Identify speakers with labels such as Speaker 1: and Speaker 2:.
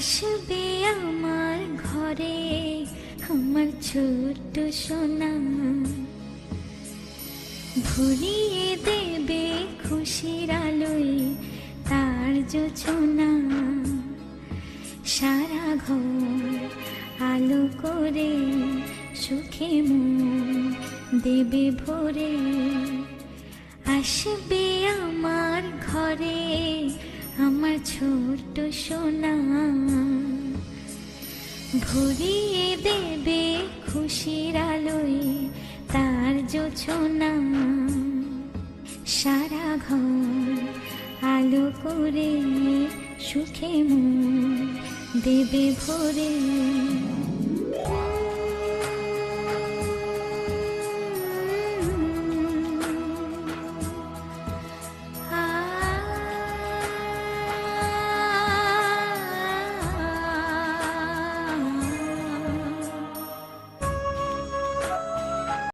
Speaker 1: আসবে আমার ঘরে আমার ছোট্ট সোনা, ভরিয়ে দেবে খুশির আলোয় তার জোছনা। সারা ঘর আলো করে সুখে মন দেবে ভরে। আসবে আমার ঘরে আমার ছোট্ট সোনা, ভরিয়ে দেবে খুশির আলোয় তার জোছনা। সারা ঘর আলো করে সুখে মন দেবে ভরে।